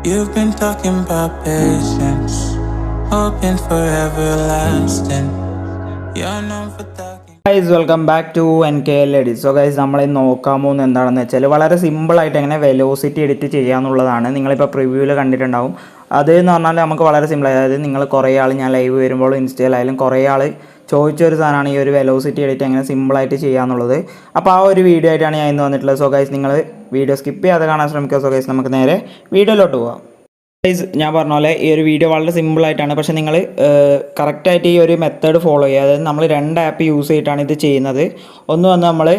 You've been talking about patience, hoping for everlasting. You're known for talking. Guys, welcome back to NKL edits. So guys, നമ്മൾ ഇന്ന് നോക്കാൻ പോകുന്നത് എന്താണെന്ന് വെച്ചാൽ വളരെ സിമ്പിളായിട്ട് എങ്ങനെ വെലോസിറ്റി എഡിറ്റ് ചെയ്യാന്നുള്ളതാണ്. നിങ്ങളിപ്പോൾ പ്രിവ്യൂവിൽ കണ്ടിട്ടുണ്ടാവും. അതെന്ന് പറഞ്ഞാൽ നമുക്ക് വളരെ സിമ്പിൾ. അതായത് നിങ്ങൾ കുറേ ആൾ ഞാൻ ലൈവ് വരുമ്പോൾ ഇൻസ്റ്റയിലായാലും കുറേ ആൾ ചോദിച്ചൊരു സാധനമാണ് ഈ ഒരു വെലോസിറ്റി എഡിറ്റ് എങ്ങനെ സിമ്പിളായിട്ട് ചെയ്യാന്നുള്ളത്. അപ്പോൾ ആ ഒരു വീഡിയോ ആയിട്ടാണ് ഞാൻ ഇന്ന് വന്നിട്ടുള്ളത്. സോ ഗൈസ്, നിങ്ങൾ വീഡിയോ സ്കിപ്പ് ചെയ്യാതെ കാണാൻ ശ്രമിക്കുക. സോ ഗൈസ്, നമുക്ക് നേരെ വീഡിയോയിലോട്ട് പോകാം. ഗൈസ്, ഞാൻ പറഞ്ഞ പോലെ ഈ ഒരു വീഡിയോ വളരെ സിമ്പിളായിട്ടാണ്. പക്ഷേ നിങ്ങൾ കറക്റ്റായിട്ട് ഈ ഒരു മെത്തേഡ് ഫോളോ ചെയ്യുക. അതായത് നമ്മൾ രണ്ട് ആപ്പ് യൂസ് ചെയ്തിട്ടാണ് ഇത് ചെയ്യുന്നത്. ഒന്ന് വന്ന് നമ്മൾ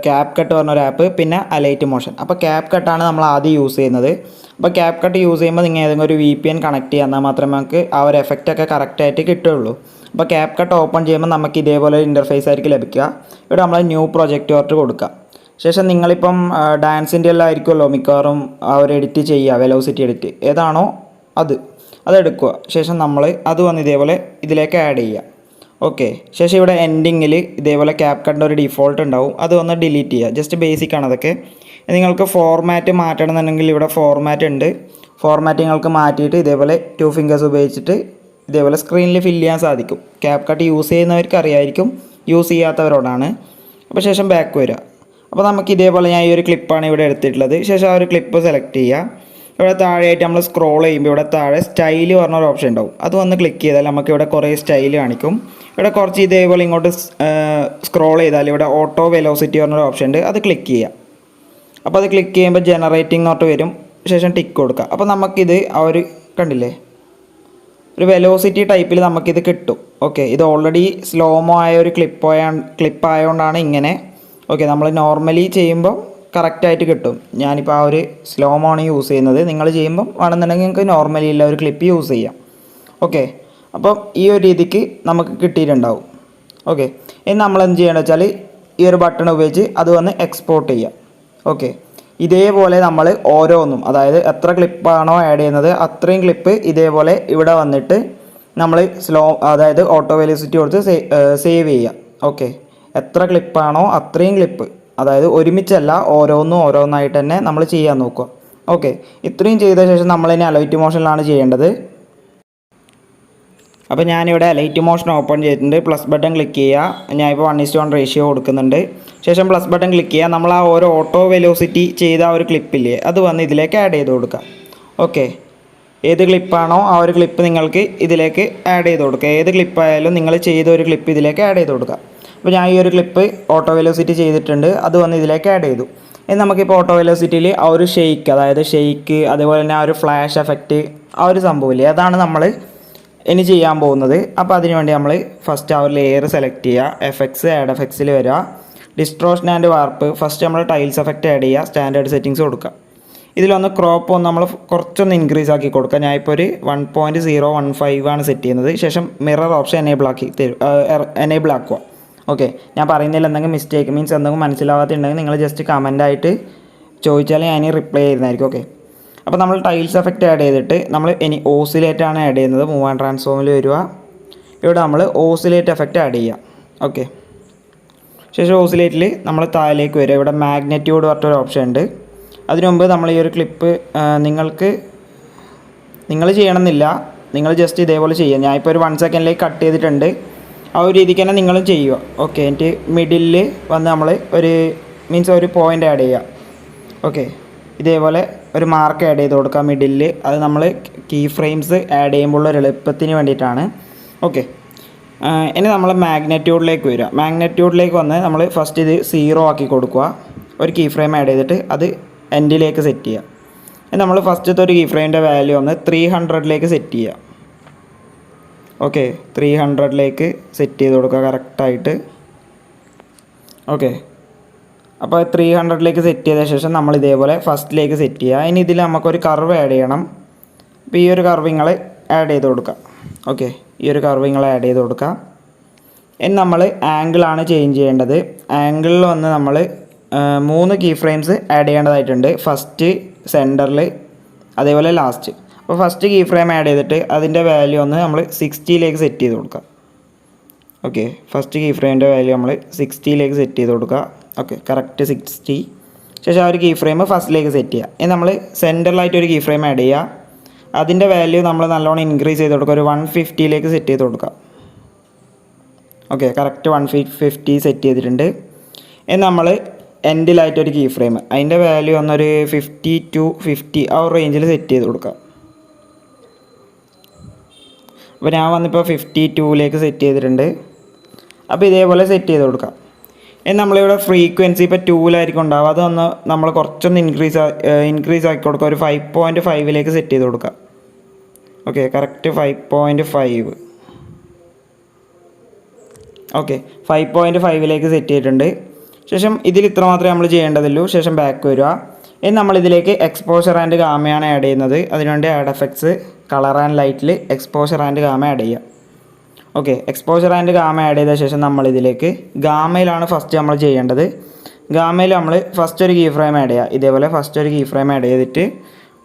ക്യാപ് കട്ട് പറഞ്ഞൊരു ആപ്പ്, പിന്നെ അലൈറ്റ് മോഷൻ. അപ്പോൾ ക്യാപ് കട്ടാണ് നമ്മൾ ആദ്യം യൂസ് ചെയ്യുന്നത്. അപ്പോൾ ക്യാപ് കട്ട് യൂസ് ചെയ്യുമ്പോൾ നിങ്ങൾ ഏതെങ്കിലും ഒരു VPN കണക്ട് ചെയ്യുക, എന്നാൽ മാത്രമേ നമുക്ക് ആ ഒരു എഫക്റ്റൊക്കെ കറക്റ്റായിട്ട് കിട്ടുകയുള്ളൂ. അപ്പോൾ ക്യാപ് കട്ട് ഓപ്പൺ ചെയ്യുമ്പോൾ നമുക്ക് ഇതേപോലെ ഒരു ഇൻ്റർഫേസ് ആയിരിക്കും ലഭിക്കുക. ഇവിടെ നമ്മൾ ന്യൂ പ്രൊജക്റ്റ് ഓർട്ട് കൊടുക്കുക. ശേഷം നിങ്ങളിപ്പം ഡാൻസിൻ്റെ എല്ലാം ആയിരിക്കുമല്ലോ മിക്കവാറും ആ ഒരു എഡിറ്റ് ചെയ്യുക, വെലോസിറ്റി എഡിറ്റ് ഏതാണോ അതെടുക്കുക. ശേഷം നമ്മൾ അത് വന്ന് ഇതേപോലെ ഇതിലേക്ക് ആഡ് ചെയ്യുക. ഓക്കെ, ശേഷം ഇവിടെ എൻഡിങ്ങിൽ ഇതേപോലെ ക്യാപ് കട്ടിൻ്റെ ഒരു ഡിഫോൾട്ട് ഉണ്ടാവും, അത് വന്ന് ഡിലീറ്റ് ചെയ്യുക. ജസ്റ്റ് ബേസിക് ആണ് അതൊക്കെ. നിങ്ങൾക്ക് ഫോർമാറ്റ് മാറ്റണമെന്നുണ്ടെങ്കിൽ ഇവിടെ ഫോർമാറ്റ് ഉണ്ട്. ഫോർമാറ്റ് നിങ്ങൾക്ക് മാറ്റിയിട്ട് ഇതേപോലെ 2 ഫിംഗേഴ്സ് ഉപയോഗിച്ചിട്ട് ഇതേപോലെ സ്ക്രീനിൽ ഫില്ല് ചെയ്യാൻ സാധിക്കും. ക്യാപ് കട്ട് യൂസ് ചെയ്യുന്നവർക്ക് അറിയായിരിക്കും, യൂസ് ചെയ്യാത്തവരോടാണ്. അപ്പോൾ ശേഷം ബാക്ക് വരിക. അപ്പോൾ നമുക്ക് ഇതേപോലെ ഞാൻ ഈ ഒരു ക്ലിപ്പാണ് ഇവിടെ എടുത്തിട്ടുള്ളത്. ശേഷം ആ ഒരു ക്ലിപ്പ് സെലക്ട് ചെയ്യുക. ഇവിടെ താഴെയായിട്ട് നമ്മൾ സ്ക്രോൾ ചെയ്യുമ്പോൾ ഇവിടെ താഴെ സ്റ്റൈൽ പറഞ്ഞൊരു ഓപ്ഷൻ ഉണ്ടാവും. അത് വന്ന് ക്ലിക്ക് ചെയ്താൽ നമുക്ക് ഇവിടെ കുറേ സ്റ്റൈൽ കാണിക്കും. ഇവിടെ കുറച്ച് ഇതേപോലെ ഇങ്ങോട്ട് സ്ക്രോൾ ചെയ്താൽ ഇവിടെ ഓട്ടോ വെലോസിറ്റി പറഞ്ഞൊരു ഓപ്ഷൻ ഉണ്ട്, അത് ക്ലിക്ക് ചെയ്യുക. അപ്പോൾ അത് ക്ലിക്ക് ചെയ്യുമ്പോൾ ജനറേറ്റിംഗ് നോട്ട് വരും. ശേഷം ടിക്ക് കൊടുക്കുക. അപ്പോൾ നമുക്കിത് ആ ഒരു കണ്ടില്ലേ, ഒരു വെലോസിറ്റി ടൈപ്പിൽ നമുക്കിത് കിട്ടും. ഓക്കെ, ഇത് ഓൾറെഡി സ്ലോമോ ആയ ഒരു ക്ലിപ്പായതുകൊണ്ടാണ് ഇങ്ങനെ. ഓക്കെ, നമ്മൾ നോർമലി ചെയ്യുമ്പോൾ കറക്റ്റായിട്ട് കിട്ടും. ഞാനിപ്പോൾ ആ ഒരു സ്ലോമോ ആണ് യൂസ് ചെയ്യുന്നത്. നിങ്ങൾ ചെയ്യുമ്പം വേണമെന്നുണ്ടെങ്കിൽ നിങ്ങൾക്ക് നോർമലി ഉള്ള ഒരു ക്ലിപ്പ് യൂസ് ചെയ്യാം. ഓക്കെ, അപ്പം ഈ ഒരു രീതിക്ക് നമുക്ക് കിട്ടിയിട്ടുണ്ടാവും. ഓക്കെ, ഇനി നമ്മൾ എന്ത് ചെയ്യണമെന്ന് വെച്ചാൽ ഈ ഒരു ബട്ടൺ ഉപയോഗിച്ച് അത് വന്ന് എക്സ്പോർട്ട് ചെയ്യുക. ഓക്കെ, ഇതേപോലെ നമ്മൾ ഓരോന്നും, അതായത് എത്ര ക്ലിപ്പാണോ ആഡ് ചെയ്യുന്നത് അത്രയും ക്ലിപ്പ് ഇതേപോലെ ഇവിടെ വന്നിട്ട് നമ്മൾ അതായത് ഓട്ടോ വെലോസിറ്റി കൊടുത്ത് സേവ് ചെയ്യുക. ഓക്കെ, എത്ര ക്ലിപ്പാണോ അത്രയും ക്ലിപ്പ്, അതായത് ഒരുമിച്ചല്ല, ഓരോന്നായിട്ട് തന്നെ നമ്മൾ ചെയ്യാൻ നോക്കുക. ഓക്കെ, ഇത്രയും ചെയ്ത ശേഷം നമ്മളിനി അലൈറ്റ് മോഷനിലാണ് ചെയ്യേണ്ടത്. അപ്പോൾ ഞാനിവിടെ അലൈറ്റ് മോഷൻ ഓപ്പൺ ചെയ്തിട്ടുണ്ട്. പ്ലസ് ബട്ടൺ ക്ലിക്ക് ചെയ്യുക. ഞാനിപ്പോൾ 1:1 റേഷ്യോ കൊടുക്കുന്നുണ്ട്. ശേഷം പ്ലസ് ബട്ടൺ ക്ലിക്ക് ചെയ്യുക. നമ്മൾ ആ ഓരോ ഓട്ടോ വെലോസിറ്റി ചെയ്ത ആ ഒരു ക്ലിപ്പില്ലേ, അത് വന്ന് ഇതിലേക്ക് ആഡ് ചെയ്ത് കൊടുക്കുക. ഓക്കെ, ഏത് ക്ലിപ്പാണോ ആ ഒരു ക്ലിപ്പ് നിങ്ങൾക്ക് ഇതിലേക്ക് ആഡ് ചെയ്ത് കൊടുക്കുക. ഏത് ക്ലിപ്പായാലും നിങ്ങൾ ചെയ്ത ഒരു ക്ലിപ്പ് ഇതിലേക്ക് ആഡ് ചെയ്ത് കൊടുക്കുക. അപ്പോൾ ഞാൻ ഈ ഒരു ക്ലിപ്പ് ഓട്ടോ വെലോസിറ്റി ചെയ്തിട്ടുണ്ട്, അത് വന്ന് ഇതിലേക്ക് ആഡ് ചെയ്തു. ഇനി നമുക്കിപ്പോൾ ഓട്ടോ വെലോസിറ്റിയിൽ ആ ഒരു ഷെയ്ക്ക്, അതായത് ഷെയ്ക്ക്, അതേപോലെ തന്നെ ആ ഒരു ഫ്ലാഷ് എഫക്റ്റ്, ആ ഒരു സംഭവമില്ലേ, അതാണ് നമ്മൾ ഇനി ചെയ്യാൻ പോകുന്നത്. അപ്പോൾ അതിനുവേണ്ടി നമ്മൾ ഫസ്റ്റ് ആ ഒരു ലെയർ സെലക്ട് ചെയ്യുക. ആഡ് എഫക്ട്സിൽ വരിക. ഡിസ്ട്രോഷൻ ആൻഡ് വാർപ്പ്. ഫസ്റ്റ് നമ്മൾ ടൈൽസ് എഫക്റ്റ് ആഡ് ചെയ്യുക. സ്റ്റാൻഡേർഡ് സെറ്റിങ്സ് കൊടുക്കുക. ഇതിലൊന്ന് ക്രോപ്പ് ഒന്ന് നമ്മൾ കുറച്ചൊന്ന് ഇൻക്രീസ് ആക്കി കൊടുക്കുക. ഞാനിപ്പോൾ ഒരു 1.015 ആണ് സെറ്റ് ചെയ്യുന്നത്. ശേഷം മിറർ ഓപ്ഷൻ എനേബിൾ ആക്കുക. ഓക്കെ, ഞാൻ പറയുന്നതിൽ എന്തെങ്കിലും മിസ്റ്റേക്ക് മീൻസ് എന്തെങ്കിലും മനസ്സിലാവാത്തുണ്ടെങ്കിൽ നിങ്ങൾ ജസ്റ്റ് കമൻ്റായിട്ട് ചോദിച്ചാൽ ഞാൻ റിപ്ലൈ ചെയ്യുന്നതായിരിക്കും. ഓക്കെ, അപ്പോൾ നമ്മൾ ടൈൽസ് എഫക്റ്റ് ആഡ് ചെയ്തിട്ട് നമ്മൾ ഇനി ഓസിലേറ്റാണ് ആഡ് ചെയ്യുന്നത്. മൂവ് ആൻഡ് ട്രാൻസ്ഫോമിൽ വരിക. ഇവിടെ നമ്മൾ ഓസിലേറ്റ് എഫക്റ്റ് ആഡ് ചെയ്യുക. ഓക്കെ, ശേഷം ഓസിലേറ്റിൽ നമ്മൾ താഴേക്ക് വരിക. ഇവിടെ മാഗ്നറ്റ്യൂഡ് പറഞ്ഞൊരു ഓപ്ഷൻ ഉണ്ട്. അതിനു മുമ്പ് നമ്മൾ ഈ ഒരു ക്ലിപ്പ് നിങ്ങൾ ചെയ്യണമെന്നില്ല, നിങ്ങൾ ജസ്റ്റ് ഇതേപോലെ ചെയ്യുക. ഞാനിപ്പോൾ ഒരു 1 സെക്കൻഡിലേക്ക് കട്ട് ചെയ്തിട്ടുണ്ട്. ആ ഒരു രീതിക്ക് തന്നെ നിങ്ങളും ചെയ്യുക. ഓക്കെ, എന്നിട്ട് മിഡിലിൽ വന്ന് നമ്മൾ ഒരു പോയിൻ്റ് ആഡ് ചെയ്യുക. ഓക്കെ, ഇതേപോലെ ഒരു മാർക്ക് ആഡ് ചെയ്ത് കൊടുക്കുക മിഡിലിൽ. അത് നമ്മൾ കീ ഫ്രെയിംസ് ആഡ് ചെയ്യുമ്പോൾ ഒരു എളുപ്പത്തിന് വേണ്ടിയിട്ടാണ്. ഓക്കെ, ഇനി നമ്മൾ മാഗ്നറ്റ്യൂഡിലേക്ക് വരിക. മാഗ്നറ്റ്യൂഡിലേക്ക് വന്ന് നമ്മൾ ഫസ്റ്റ് ഇത് 0 ആക്കി കൊടുക്കുക. ഒരു കീ ഫ്രെയിം ആഡ് ചെയ്തിട്ട് അത് എൻഡിലേക്ക് സെറ്റ് ചെയ്യുക. ഇനി നമ്മൾ ഫസ്റ്റത്തെ ഒരു കീ ഫ്രെയിമിൻ്റെ വാല്യൂ ഒന്ന് 300ലേക്ക് സെറ്റ് ചെയ്യുക. ഓക്കെ, 300ലേക്ക് സെറ്റ് ചെയ്ത് കൊടുക്കുക കറക്റ്റായിട്ട്. ഓക്കെ, അപ്പോൾ 300ലേക്ക് സെറ്റ് ചെയ്ത ശേഷം നമ്മൾ ഇതേപോലെ ഫസ്റ്റിലേക്ക് സെറ്റ് ചെയ്യുക. ഇനി ഇതിൽ നമുക്കൊരു കർവ് ആഡ് ചെയ്യണം. അപ്പോൾ ഈ ഒരു കർവ് നിങ്ങൾ ആഡ് ചെയ്ത് കൊടുക്കുക. ഓക്കെ, ഈ ഒരു കർവ് നിങ്ങൾ ആഡ് ചെയ്ത് കൊടുക്കുക. ഇനി നമ്മൾ ആംഗിളാണ് ചേഞ്ച് ചെയ്യേണ്ടത്. ആംഗിളിൽ വന്ന് നമ്മൾ 3 കീ ഫ്രെയിംസ് ആഡ് ചെയ്യേണ്ടതായിട്ടുണ്ട്. ഫസ്റ്റ്, സെൻറ്ററിൽ, അതേപോലെ ലാസ്റ്റ്. അപ്പോൾ ഫസ്റ്റ് കീ ഫ്രെയിം ആഡ് ചെയ്തിട്ട് അതിൻ്റെ വാല്യൂ ഒന്ന് നമ്മൾ 60ലേക്ക് സെറ്റ് ചെയ്ത് കൊടുക്കുക. ഓക്കെ, ഫസ്റ്റ് കീ ഫ്രെയിമിൻ്റെ വാല്യൂ നമ്മൾ 60ലേക്ക് സെറ്റ് ചെയ്ത് കൊടുക്കുക. Okay, correct 60. ശേഷം ആ ഒരു കീ ഫ്രെയിം ഫസ്റ്റിലേക്ക് സെറ്റ് ചെയ്യുക. ഇനി നമ്മൾ സെൻറ്ററിലായിട്ട് ഒരു കീ ഫ്രെയിം ആഡ് ചെയ്യുക. അതിൻ്റെ വാല്യൂ നമ്മൾ നല്ലോണം ഇൻക്രീസ് ചെയ്ത് കൊടുക്കുക. ഒരു 150ലേക്ക് സെറ്റ് ചെയ്ത് കൊടുക്കുക. ഓക്കെ, കറക്റ്റ് 150 സെറ്റ് ചെയ്തിട്ടുണ്ട്. ഇനി നമ്മൾ എൻഡിലായിട്ടൊരു കീ ഫ്രെയിം, അതിൻ്റെ വാല്യൂ ഒന്നൊരു 50 to 50 ആ ഒരു റേഞ്ചിൽ സെറ്റ് ചെയ്ത് കൊടുക്കുക. അപ്പോൾ ഞാൻ വന്നിപ്പോൾ 52ലേക്ക് സെറ്റ് ചെയ്തിട്ടുണ്ട്. അപ്പോൾ ഇതേപോലെ സെറ്റ് ചെയ്ത് കൊടുക്കാം. ഇനി നമ്മളിവിടെ ഫ്രീക്വൻസി ഇപ്പോൾ 2ലായിരിക്കും ഉണ്ടാവുക, അതൊന്ന് നമ്മൾ കുറച്ചൊന്ന് ഇൻക്രീസ് ആക്കി കൊടുക്കുക. ഒരു 5.5ലേക്ക് സെറ്റ് ചെയ്ത് കൊടുക്കുക. Okay, correct 5.5. ഓക്കെ, 5.5ലേക്ക് സെറ്റ് ചെയ്തിട്ടുണ്ട്. ശേഷം ഇതിൽ ഇത്ര മാത്രമേ നമ്മൾ ചെയ്യേണ്ടതുള്ളൂ. ശേഷം ബാക്ക് വരിക. ഇനി നമ്മളിതിലേക്ക് എക്സ്പോഷർ ആൻഡ് ഗാമയാണ് ആഡ് ചെയ്യുന്നത്. അതിനുവേണ്ടി ആഡ് എഫക്ട്സ്, കളർ ആൻഡ് ലൈറ്റിൽ എക്സ്പോഷർ ആൻഡ് ഗാമ ആഡ് ചെയ്യുക. Okay, exposure and gamma add ചെയ്ത ശേഷം നമ്മളിതിലേക്ക് ഗാമയിലാണ് ഫസ്റ്റ് നമ്മൾ ചെയ്യേണ്ടത്. ഗാമയിൽ നമ്മൾ ഫസ്റ്റ് ഒരു കീ ഫ്രെയിം ആഡ് ചെയ്യുക. ഇതേപോലെ ഫസ്റ്റ് ഒരു കീ ഫ്രെയിം ആഡ് ചെയ്തിട്ട്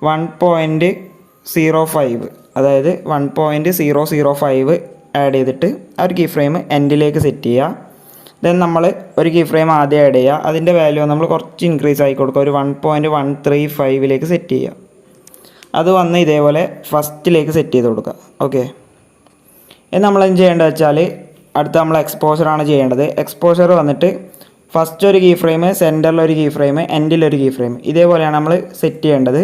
1.05, അതായത് 1.005 ആഡ് ചെയ്തിട്ട് ആ ഒരു കീ ഫ്രെയിം എൻഡിലേക്ക് സെറ്റ് ചെയ്യുക. ദെൻ നമ്മൾ ഒരു കീ ഫ്രെയിം ആദ്യം ആഡ് ചെയ്യുക. അതിൻ്റെ വാല്യൂ നമ്മൾ കുറച്ച് ഇൻക്രീസ് ആക്കി കൊടുക്കുക. ഒരു 1.135ലേക്ക് സെറ്റ് ചെയ്യുക. അത് വന്ന് ഇതേപോലെ ഫസ്റ്റിലേക്ക് സെറ്റ് ചെയ്ത് കൊടുക്കുക. ഓക്കെ, ഇനി നമ്മളെന്ത് ചെയ്യേണ്ടത് വെച്ചാൽ അടുത്ത നമ്മൾ എക്സ്പോഷറാണ് ചെയ്യേണ്ടത്. എക്സ്പോഷർ വന്നിട്ട് ഫസ്റ്റ് ഒരു കീ ഫ്രെയിം, സെൻറ്ററിലൊരു കീ ഫ്രെയിം, എൻഡിലൊരു കീ ഫ്രെയിം, ഇതേപോലെയാണ് നമ്മൾ സെറ്റ് ചെയ്യേണ്ടത്.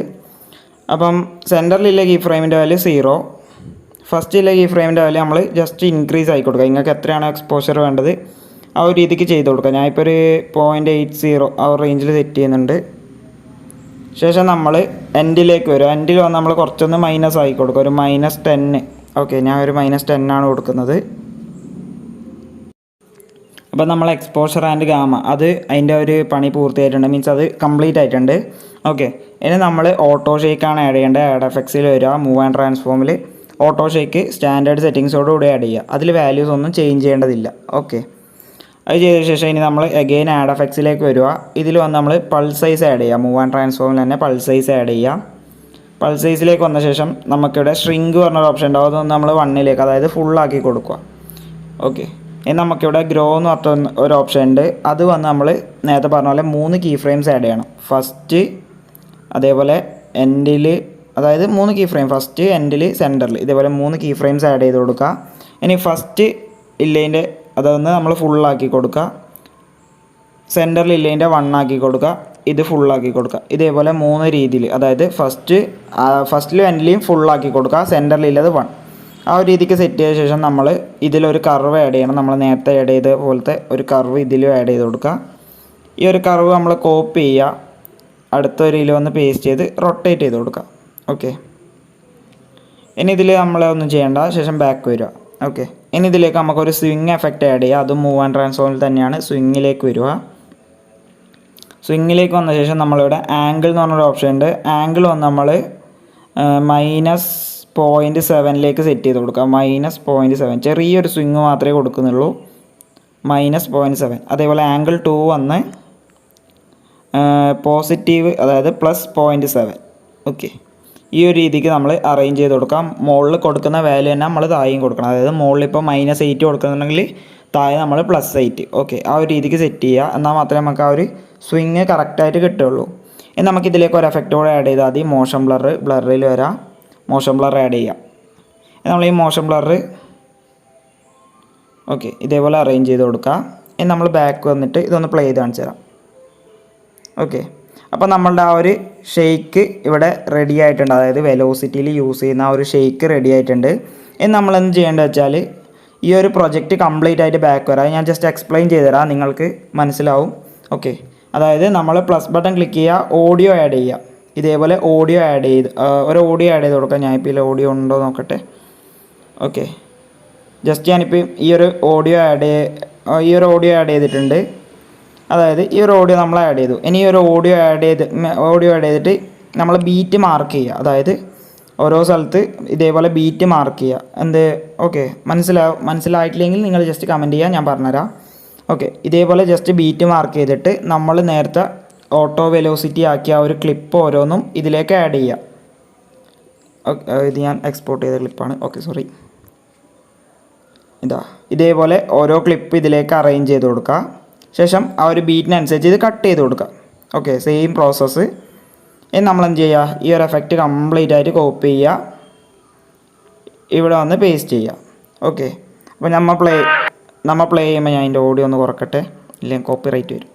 അപ്പം സെൻറ്ററിലുള്ള കീ ഫ്രെയിമിൻ്റെ വാല്യൂ 0, ഫസ്റ്റിലെ കീ ഫ്രെയിമിൻ്റെ വാല്യൂ നമ്മൾ ജസ്റ്റ് ഇൻക്രീസ് ആക്കി കൊടുക്കുക. നിങ്ങൾക്ക് എത്രയാണോ എക്സ്പോഷർ വേണ്ടത് ആ ഒരു രീതിക്ക് ചെയ്ത് കൊടുക്കുക. ഞാനിപ്പോൾ ഒരു 0.80 ആ ഒരു റേഞ്ചിൽ സെറ്റ് ചെയ്യുന്നുണ്ട്. ശേഷം നമ്മൾ എൻഡിലേക്ക് വരും. എൻഡിൽ വന്ന് നമ്മൾ കുറച്ചൊന്ന് മൈനസ് ആക്കി കൊടുക്കുക. ഒരു -10. ഓക്കെ, ഞാൻ ഒരു -10 ആണ് കൊടുക്കുന്നത്. അപ്പോൾ നമ്മൾ എക്സ്പോഷർ ആൻഡ് ഗാമ അത് അതിൻ്റെ ഒരു പണി പൂർത്തിയായിട്ടുണ്ട്, മീൻസ് അത് കംപ്ലീറ്റ് ആയിട്ടുണ്ട്. ഓക്കെ, ഇനി നമ്മൾ ഓട്ടോ ഷേക്കാണ് ആഡ് ചെയ്യേണ്ടത്. ആഡ് എഫക്ട്സിൽ വരിക, മൂവ് ആൻഡ് ട്രാൻസ്ഫോമിൽ ഓട്ടോ ഷേക്ക് സ്റ്റാൻഡേർഡ് സെറ്റിങ്സോടുകൂടി ആഡ് ചെയ്യുക. അതിൽ വാല്യൂസ് ഒന്നും ചേഞ്ച് ചെയ്യേണ്ടതില്ല. ഓക്കെ, അത് ചെയ്ത ശേഷം ഇനി നമ്മൾ അഗെയിൻ ആഡ് എഫക്ട്സിലേക്ക് വരിക. ഇതിൽ വന്ന് നമ്മൾ പൾസ് സൈസ് ആഡ് ചെയ്യുക. മൂവ് ആൻഡ് ട്രാൻസ്ഫോമിൽ തന്നെ പൾസ് സൈസ് ആഡ് ചെയ്യുക. പൾസ് സൈസിലേക്ക് വന്ന ശേഷം നമുക്കിവിടെ ഷ്രിങ്ക് പറഞ്ഞൊരു ഓപ്ഷൻ ഉണ്ടാവും. അതൊന്ന് നമ്മൾ 1ലേക്ക്, അതായത് ഫുള്ളാക്കി കൊടുക്കുക. ഓക്കെ, ഇനി നമുക്കിവിടെ ഗ്രോ എന്ന് പറഞ്ഞ ഒരു ഓപ്ഷൻ ഉണ്ട്. അത് വന്ന് നമ്മൾ നേരത്തെ പറഞ്ഞ പോലെ 3 കീ ഫ്രെയിംസ് ആഡ് ചെയ്യണം. ഫസ്റ്റ്, അതേപോലെ എൻഡിൽ, അതായത് 3 കീ ഫ്രെയിം, ഫസ്റ്റ്, എൻഡിൽ, സെൻറ്ററിൽ, ഇതേപോലെ 3 കീ ഫ്രെയിംസ് ആഡ് ചെയ്ത് കൊടുക്കുക. ഇനി ഫസ്റ്റ് ഇല്ലേൻ്റെ അതൊന്ന് നമ്മൾ ഫുള്ളാക്കി കൊടുക്കുക. സെൻറ്ററിൽ ഇല്ലേൻ്റെ 1 ആക്കി കൊടുക്കുക. ഇത് ഫുള്ളാക്കി കൊടുക്കുക. ഇതേപോലെ 3 രീതിയിൽ, അതായത് ഫസ്റ്റിലും എൻഡിലും ഫുള്ളാക്കി കൊടുക്കുക. സെൻറ്ററിലുള്ളത് 1 ആ ഒരു രീതിക്ക് സെറ്റ് ചെയ്ത ശേഷം നമ്മൾ ഇതിലൊരു കർവ് ആഡ് ചെയ്യണം. നമ്മൾ നേരത്തെ ആഡ് ചെയ്ത പോലത്തെ ഒരു കർവ് ഇതിലും ആഡ് ചെയ്ത് കൊടുക്കുക. ഈ ഒരു കർവ് നമ്മൾ കോപ്പി ചെയ്യുക. അടുത്തൊരു ഇതിൽ വന്ന് പേസ്റ്റ് ചെയ്ത് റൊട്ടേറ്റ് ചെയ്ത് കൊടുക്കുക. ഓക്കെ, ഇനി ഇതിൽ നമ്മളൊന്നും ചെയ്യേണ്ട. ശേഷം ബാക്ക് വരിക. ഓക്കെ, ഇനി ഇതിലേക്ക് നമുക്കൊരു സ്വിങ് എഫക്റ്റ് ആഡ് ചെയ്യുക. അതും മൂവ് ആൻഡ് ട്രാൻസ്ഫോമിൽ തന്നെയാണ്. സ്വിങ്ങിലേക്ക് വരിക. സ്വിങ്ങിലേക്ക് വന്ന ശേഷം നമ്മളിവിടെ ആംഗിൾ എന്ന് പറഞ്ഞൊരു ഓപ്ഷൻ ഉണ്ട്. ആംഗിൾ വന്ന് നമ്മൾ -0.7ലേക്ക് സെറ്റ് ചെയ്ത് കൊടുക്കുക. -0.7, ചെറിയൊരു സ്വിങ് മാത്രമേ കൊടുക്കുന്നുള്ളൂ. -0.7. അതേപോലെ ആംഗിൾ 2 വന്ന് പോസിറ്റീവ്, അതായത് +0.7. ഓക്കെ, ഈ ഒരു രീതിക്ക് നമ്മൾ അറേഞ്ച് ചെയ്ത് കൊടുക്കാം. മുകളിൽ കൊടുക്കുന്ന വാല്യൂ തന്നെ നമ്മൾ താഴെയും കൊടുക്കണം. അതായത് മുകളിൽ ഇപ്പോൾ -8 കൊടുക്കുന്നുണ്ടെങ്കിൽ താഴെ നമ്മൾ +8. ഓക്കെ, ആ ഒരു രീതിക്ക് സെറ്റ് ചെയ്യുക. എന്നാൽ മാത്രമേ നമുക്ക് ആ ഒരു സ്വിങ് കറക്റ്റായിട്ട് കിട്ടുള്ളൂ. ഇനി നമുക്കിതിലേക്ക് ഒരു എഫക്റ്റ് കൂടെ ആഡ് ചെയ്താൽ മതി. മോഷൻ ബ്ലറിൽ വരാം. മോഷൻ ബ്ലർ ആഡ് ചെയ്യാം. നമ്മൾ ഈ മോഷൻ ബ്ലർ ഓക്കെ ഇതേപോലെ അറേഞ്ച് ചെയ്ത് കൊടുക്കുക. ഇനി നമ്മൾ ബാക്ക് വന്നിട്ട് ഇതൊന്ന് പ്ലേ ചെയ്ത് കാണിച്ചു തരാം. ഓക്കെ, അപ്പോൾ നമ്മളുടെ ആ ഒരു ഷെയ്ക്ക് ഇവിടെ റെഡി ആയിട്ടുണ്ട്. അതായത് വെലോസിറ്റിയിൽ യൂസ് ചെയ്യുന്ന ആ ഒരു ഷെയ്ക്ക് റെഡി ആയിട്ടുണ്ട്. ഇനി നമ്മളെന്ത് ചെയ്യേണ്ടത് വെച്ചാൽ ഈ ഒരു പ്രൊജക്റ്റ് കംപ്ലീറ്റ് ആയിട്ട് ബാക്ക് വരാം. ഞാൻ ജസ്റ്റ് എക്സ്പ്ലെയിൻ ചെയ്ത് തരാം, നിങ്ങൾക്ക് മനസ്സിലാവും. ഓക്കെ, അതായത് നമ്മൾ പ്ലസ് ബട്ടൺ ക്ലിക്ക് ചെയ്യുക, ഓഡിയോ ആഡ് ചെയ്യുക. ഇതേപോലെ ഓഡിയോ ആഡ് ചെയ്ത് ഒരു ഓഡിയോ ആഡ് ചെയ്ത് കൊടുക്കാം. ഞാനിപ്പോൾ ഇതിൽ ഓഡിയോ ഉണ്ടോ നോക്കട്ടെ. ഓക്കെ, ജസ്റ്റ് ഞാനിപ്പോൾ ഈ ഒരു ഓഡിയോ ആഡ് ചെയ്തിട്ടുണ്ട്. അതായത് ഈ ഒരു ഓഡിയോ നമ്മൾ ആഡ് ചെയ്തു. ഇനി ഈ ഒരു ഓഡിയോ ആഡ് ചെയ്തിട്ട് നമ്മൾ ബീറ്റ് മാർക്ക് ചെയ്യുക. അതായത് ഓരോ സ്ഥലത്ത് ഇതേപോലെ ബീറ്റ് മാർക്ക് ചെയ്യുക. ഓക്കെ, മനസ്സിലായിട്ടില്ലെങ്കിൽ നിങ്ങൾ ജസ്റ്റ് കമൻറ്റ് ചെയ്യുക, ഞാൻ പറഞ്ഞുതരാം. ഓക്കെ, ഇതേപോലെ ജസ്റ്റ് ബീറ്റ് മാർക്ക് ചെയ്തിട്ട് നമ്മൾ നേരത്തെ ഓട്ടോ വെലോസിറ്റി ആക്കിയ ഒരു ക്ലിപ്പ് ഓരോന്നും ഇതിലേക്ക് ആഡ് ചെയ്യുക. ഇത് ഞാൻ എക്സ്പോർട്ട് ചെയ്ത ക്ലിപ്പാണ്. Okay, sorry. ഇതേപോലെ ഓരോ ക്ലിപ്പ് ഇതിലേക്ക് അറേഞ്ച് ചെയ്ത് കൊടുക്കുക. ശേഷം ആ ഒരു ബീറ്റിനനുസരിച്ച് ഇത് കട്ട് ചെയ്ത് കൊടുക്കുക. Okay, same process. ഇനി നമ്മളെന്ത് ചെയ്യുക, ഈ ഒരു എഫക്റ്റ് കംപ്ലീറ്റ് ആയിട്ട് കോപ്പി ചെയ്യുക. ഇവിടെ വന്ന് പേസ്റ്റ് ചെയ്യുക. ഓക്കെ, അപ്പോൾ നമ്മൾ പ്ലേ ചെയ്യുമ്പോൾ ഞാൻ അതിൻ്റെ ഓഡിയോ ഒന്ന് കുറക്കട്ടെ, ഇല്ലെങ്കിൽ കോപ്പിറൈറ്റ് വരും.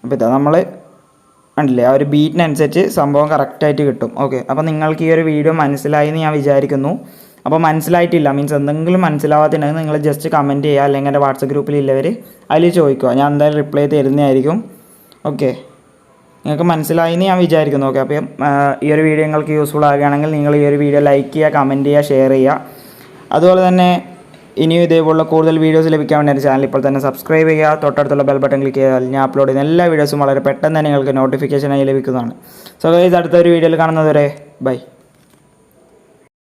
അപ്പോൾ ഇതാ നമ്മൾ കണ്ടില്ലേ, ആ ഒരു ബീറ്റിനനുസരിച്ച് സംഭവം കറക്റ്റായിട്ട് കിട്ടും. ഓക്കെ, അപ്പോൾ നിങ്ങൾക്ക് ഈ ഒരു വീഡിയോ മനസ്സിലായി എന്ന് ഞാൻ വിചാരിക്കുന്നു. അപ്പോൾ മനസ്സിലായിട്ടില്ല മീൻസ് എന്തെങ്കിലും മനസ്സിലാവാത്തിട്ടുണ്ടെങ്കിൽ നിങ്ങൾ ജസ്റ്റ് കമൻറ്റ് ചെയ്യുക, അല്ലെങ്കിൽ എൻ്റെ വാട്സപ്പ് ഗ്രൂപ്പിലുള്ളവർ അതിൽ ചോദിക്കുക, ഞാൻ എന്തായാലും റിപ്ലൈ തരുന്നതായിരിക്കും. ഓക്കെ, നിങ്ങൾക്ക് മനസ്സിലായി എന്ന് ഞാൻ വിചാരിക്കുന്നു. ഓക്കെ, അപ്പം ഈ ഒരു വീഡിയോ നിങ്ങൾക്ക് യൂസ്ഫുൾ ആകുകയാണെങ്കിൽ നിങ്ങൾ ഈ ഒരു വീഡിയോ ലൈക്ക് ചെയ്യുക, കമൻറ്റ് ചെയ്യുക, ഷെയർ ചെയ്യുക. അതുപോലെ തന്നെ ഇനിയും ഇതേപോലുള്ള കൂടുതൽ വീഡിയോസ് ലഭിക്കാൻ വേണ്ടി ചാനൽ ഇപ്പോൾ തന്നെ സബ്സ്ക്രൈബ് ചെയ്യുക. തൊട്ടടുത്തുള്ള ബെൽ ബട്ടൺ ക്ലിക്ക് ചെയ്താൽ ഞാൻ അപ്ലോഡ് ചെയ്യുന്ന എല്ലാ വീഡിയോസും വളരെ പെട്ടെന്ന് തന്നെ നിങ്ങൾക്ക് നോട്ടിഫിക്കേഷനായി ലഭിക്കുന്നതാണ്. സോ ഗൈസ്, അടുത്തൊരു വീഡിയോയിൽ കാണുന്നതുവരെ ബൈ.